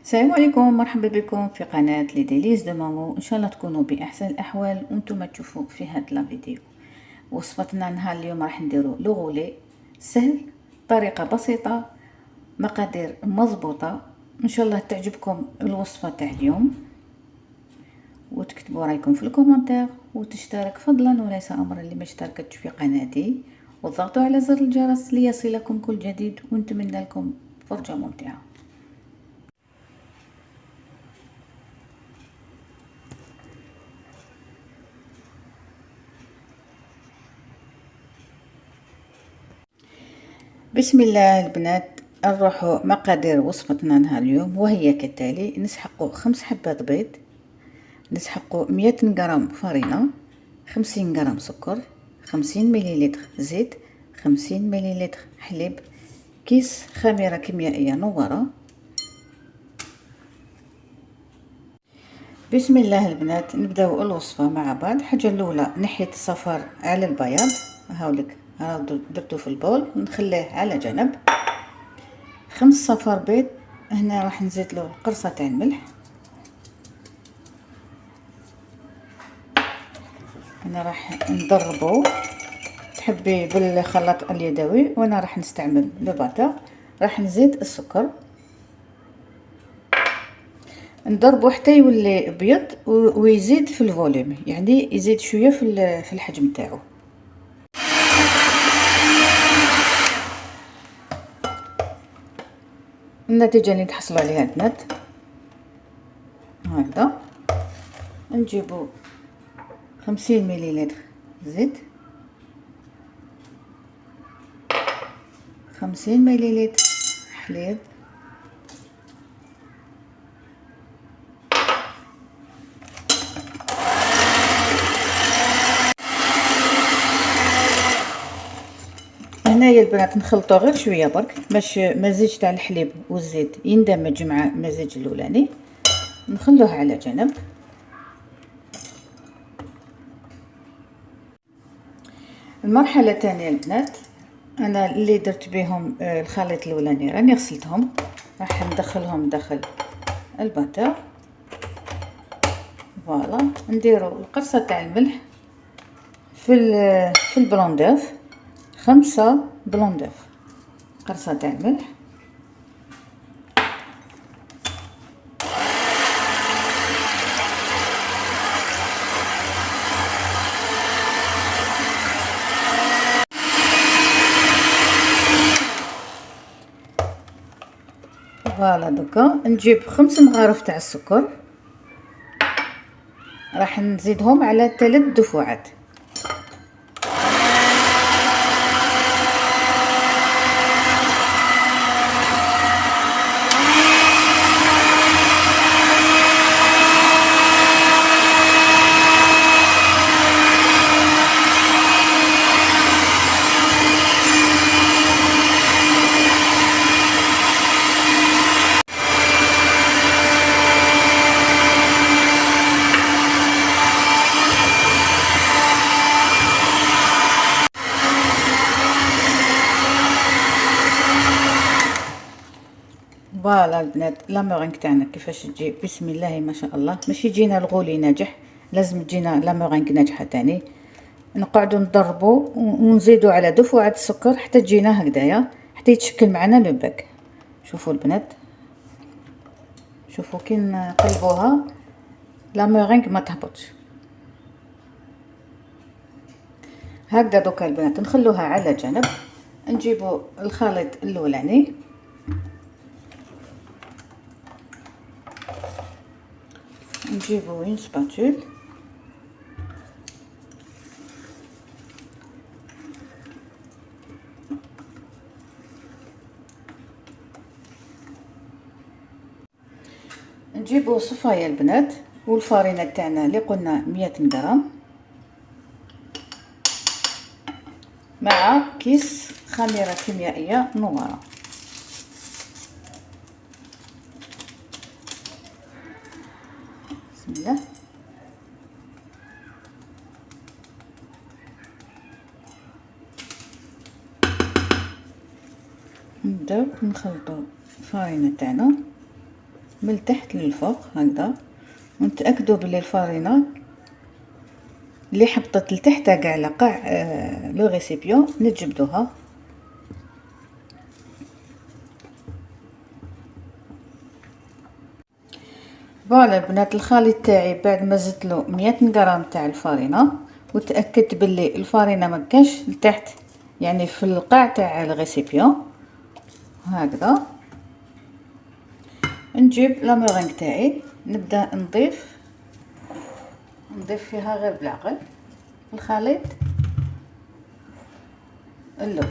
السلام عليكم، مرحبا بكم في قناة لي ديليز دو مامو. ان شاء الله تكونوا باحسن الاحوال وانتم تشوفوا في هاد لا فيديو. وصفتنا نهار اليوم راح نديرو لو غولي سهل، طريقة بسيطة، مقادير مضبوطة. ان شاء الله تعجبكم الوصفة تاع اليوم، وتكتبوا رايكم في الكومنتير، وتشترك فضلا وليس امرا اللي ما اشتركتش في قناتي، وضغطوا على زر الجرس ليصلكم كل جديد، ونتمنى لكم فرجة ممتعة. بسم الله البنات، نروحوا مقادير وصفتنا نهار اليوم، وهي كالتالي: نسحقوا 5 حبات بيض، نسحقوا 100 غرام فرينة، 50 غرام سكر، 50 مليلتر زيت، 50 مليلتر حليب، كيس خميرة كيميائية نورة. بسم الله البنات، نبداو الوصفة مع بعض. الحاجة الأولى نحية الصفار على البياض، هاولك درتو في البول، نخليه على جنب. 5 صفار بيض، هنا راح نزيد له قرصة تاع الملح. انا راح نضربه، تحبي بالخلاط اليدوي وانا راح نستعمل لو باتر. راح نزيد السكر، نضربه حتى يولي ابيض ويزيد في الفوليوم، يعني يزيد شويه في الحجم تاعو. النتيجه اللي تحصلوا عليها البنات هكذا. نجيبو 50 مليلتر زيت، 50 مليلتر حليب، هنايا البنات نخلطو غير شويه برك باش مزيج تاع الحليب والزيت يندمج مع المزيج الاولاني. نخلوه على جنب. المرحله الثانيه البنات، انا اللي درت بهم الخليط الاولاني راني غسلتهم، راح ندخلهم داخل الباتر. فوالا، نديرو القرصه تاع الملح في البلوندوف، 5 بلوندوف، قرصه تاع الملح. فوالا، دوكا نجيب 5 مغارف تاع السكر، راح نزيدهم على 3 دفعات. فوالا البنات، لا مورينغ تاعنا كيفاش تجي، بسم الله ما شاء الله. ماشي يجينا الغولي ناجح، لازم تجينا لا مورينغ ناجحه تاني. نقعدوا نضربوا ونزيدوا على دفعه السكر حتى تجينا هكذايا، حتى يتشكل معنا لو باك. شوفوا البنات، شوفوا كي نقلبوها لا مورينغ ما تهبطش هكذا. دوكا البنات نخلوها على جنب. نجيبوا الخليط الاولاني، نجيبو اون سباتول، نجيبو صفايه البنات والفارينه تاعنا اللي قلنا 100 غرام، مع كيس خميره كيميائيه نوره. بسم الله. نبداو نخلطو الفارينه تاعنا من التحت للفوق هكذا، ونتاكدوا بلي الفارينه اللي حبطت لتحت كاع على قاع لو ريسيبيون نتجبدوها. فوالا البنات، الخليط تاعي بعد ما زدت له 100 غرام تاع الفارينه وتاكدت باللي الفارينه ما كانش لتحت، يعني في القاع تاع الريسيبيون هكذا. نجيب لا مورينغ تاعي، نبدا نضيف فيها غير بالعقل الخليط الاول.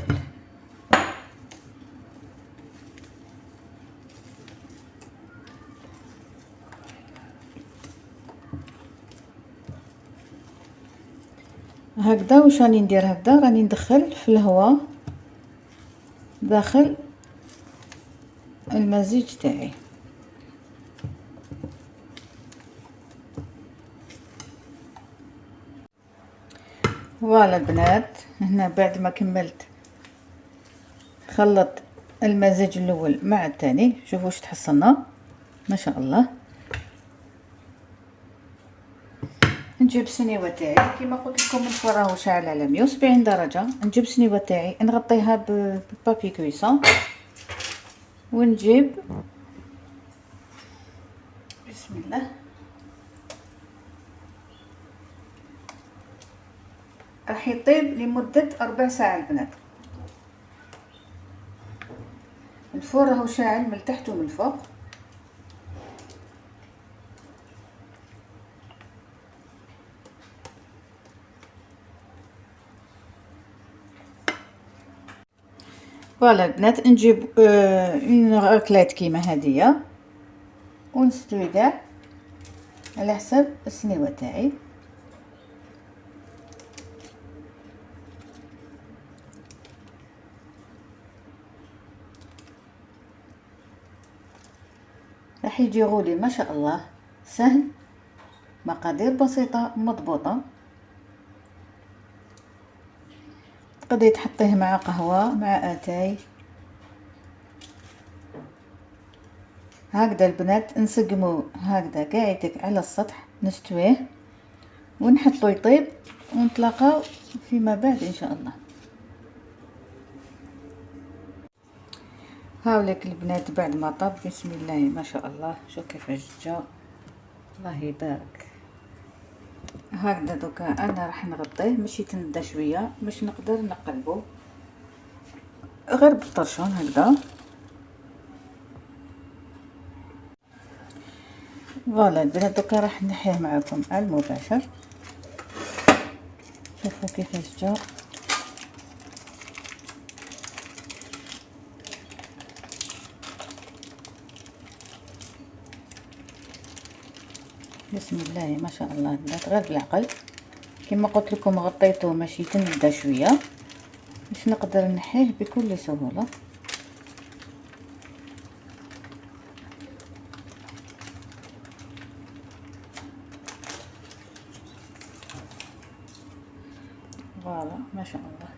هكذا واش راني ندير، هكذا راني ندخل في الهواء داخل المزيج تاعي. فوالا البنات، هنا بعد ما كملت خلط المزيج الاول مع الثاني، شوفوا واش تحصلنا ما شاء الله. نجيب السنيوه تاعي كيما قلت لكم الفرن راهو شاعل على 170 درجه. نجيب السنيوه تاعي نغطيها ببابي كويسون، ونجيب بسم الله راح يطيب لمده 4 ساعات البنات. الفرن راهو شاعل من التحت ومن الفوق. فوالا البنات، نجيب اون راكليت كيما هادية ونستوي كاع على حساب السنيوه تاعي. راح يجي غولي ما شاء الله سهل، مقادير بسيطه مضبوطه. تقدري تحطيه مع قهوه مع اتاي هكذا البنات. نسقمو هكذا قاعدك على السطح نستويه ونحطو يطيب ونتلاقاو فيما بعد ان شاء الله. هاوليك البنات بعد ما طاب بسم الله ما شاء الله، شو كيفاش جا، الله يبارك. هكذا دوكا انا راح نغطيه ماشي تندى شويه باش نقدر نقلبو غير بالطرشون هكذا. فوالا البنات دوكا راح نحيه معكم على المباشر. شوفوا كيفاش جا، بسم الله ما شاء الله البنات غير بالعقل. كما قلت لكم غطيته ماشي تندى شويه باش نقدر نحيه بكل سهوله. فوالا ما شاء الله.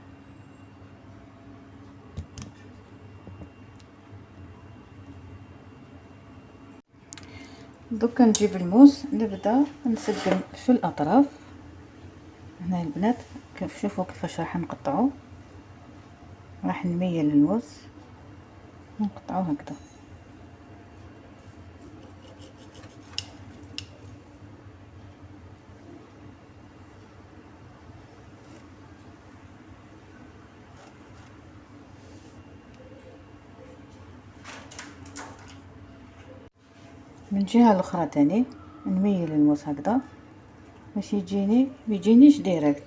دوكا نجيب الموس نبدا نسقم في الاطراف هنا البنات. كيف شوفوا كيفاش راح نقطعو، راح نميل الموس ونقطعو هكذا. من الجهه الاخرى تاني نميل الموس هكذا باش يجينيش ديريكت،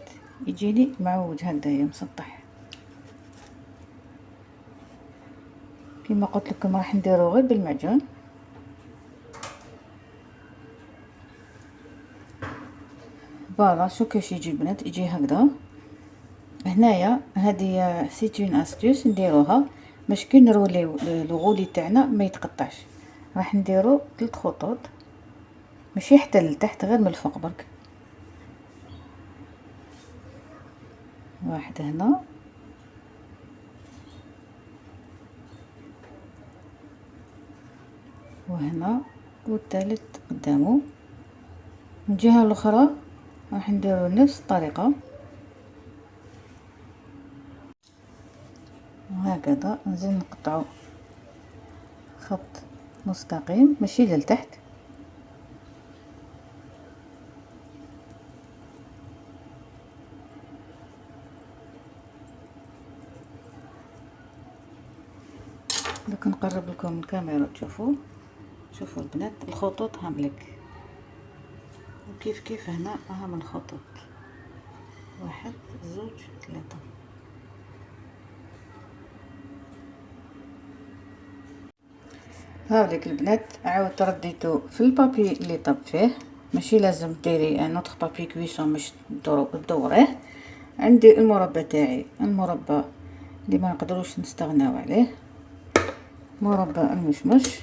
يجيني معوج هكذايا مسطح. كما قلت لكم راح نديرو غير بالمعجون. فوالا شو كيفاش يجي البنات، يجي هكذا. هنايا هذه سيتون استوس نديروها باش كي نروليو الغولي تاعنا ما يتقطعش. راح نديرو 3 خطوط ماشي حتى لتحت غير من الفوق برك. واحد هنا وهنا والثالث قدامه. من الجهة الاخرى راح نديرو نفس الطريقة، وهكذا نزيد نقطعو خط مستقيم ماشي لتحت. دوك نقرب لكم الكاميرا تشوفوا. شوفوا البنات الخطوط هاملك، وكيف كيف هنا هام الخطوط، 1 2 3. هاوليك البنات عاود رديتو في البابي اللي طاب فيه، ماشي لازم ديري ان اوتر بابي كويسون باش تدوريه. عندي المربى تاعي، المربى اللي ما نقدروش نستغناو عليه، مربى المشمش.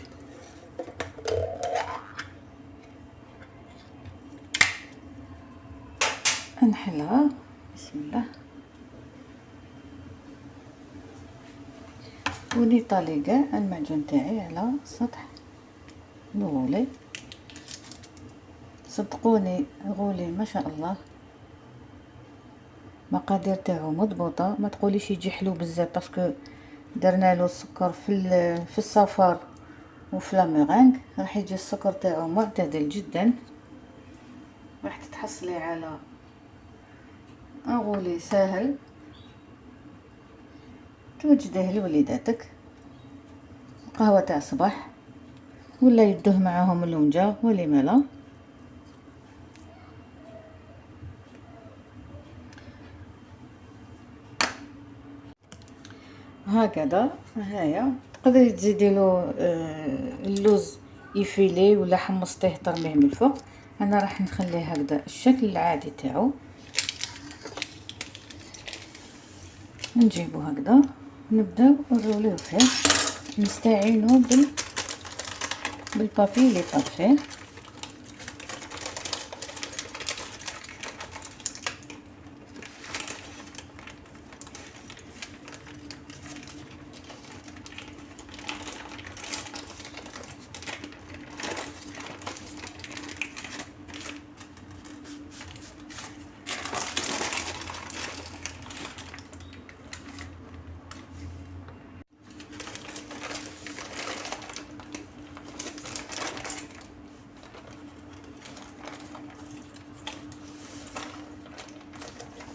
نحلها بسم الله، ونيطالي كاع المعجون تاعي على سطح الغولي. صدقوني الغولي ما شاء الله مقادير تاعو مضبوطه، ما تقوليش يجي حلو بزاف باسكو درنا له السكر في الصفار وفي لاميرانغ، راح يجي السكر تاعو معتدل جدا. راح تتحصلي على غولي ساهل توجديه لوليداتك، قهوه تاع الصباح، ولا يدوه معاهم اللونجا ولما لا. هكذا هيا تقدري تزيدي له اللوز يفيلي ولا حمصتيه ترميه من الفوق. انا راح نخليه هكذا الشكل العادي تاعو. نجيبو هكذا نبداو نروليو فيه، نستعينو بالبابي اللي طاب فيه.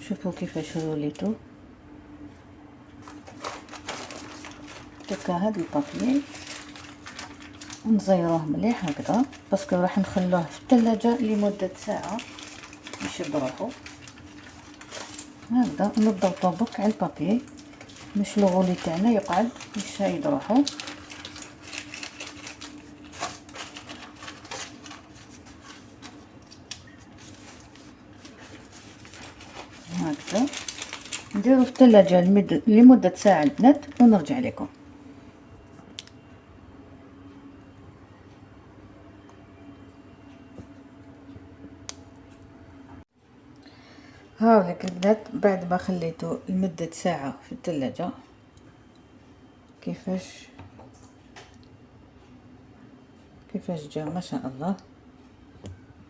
شوفوا كيفاش روليتو. دوكا هاد البابي نزيروه مليح هكذا باسكو راح نخلوه في الثلاجه لمده ساعه يشد روحو. هكذا نضغطو برك على البابي باش الغولي تاعنا يقعد يشايد روحو. هكذا نديرو في الثلاجه لمده ساعه البنات ونرجع لكم. هاوليك البنات بعد ما خليته لمدة ساعة في الثلاجة كيفاش جا ما شاء الله.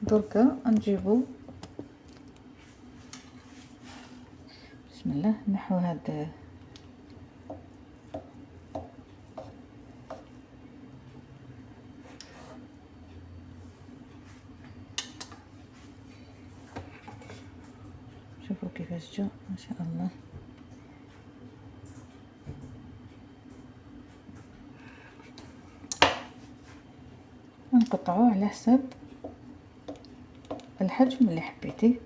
دركا نجيبو بسم الله نحو هاد شوفوا كيفاش جا ما شاء الله. نقطعوه على حسب الحجم اللي حبيتي.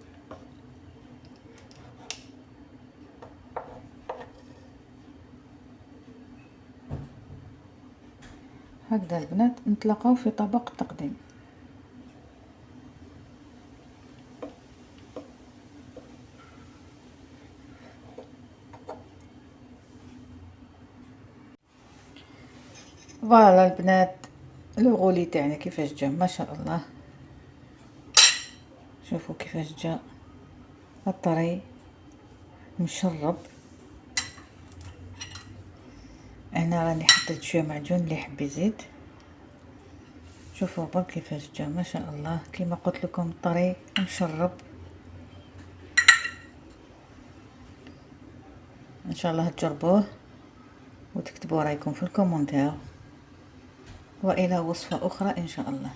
هكذا البنات نتلاقاو في طبق التقديم. فوالا البنات الغولي تاعنا كيفاش جا ما شاء الله. شوفوا كيفاش جا الطري مشرب. انا راني حطيت شويه معجون اللي يحب يزيد. شوفوا برك كيفاش جا، ما شاء الله كيما قلت لكم طري مشرب. ان شاء الله تجربوه وتكتبوا رايكم في الكومنتات، والى وصفة اخرى ان شاء الله.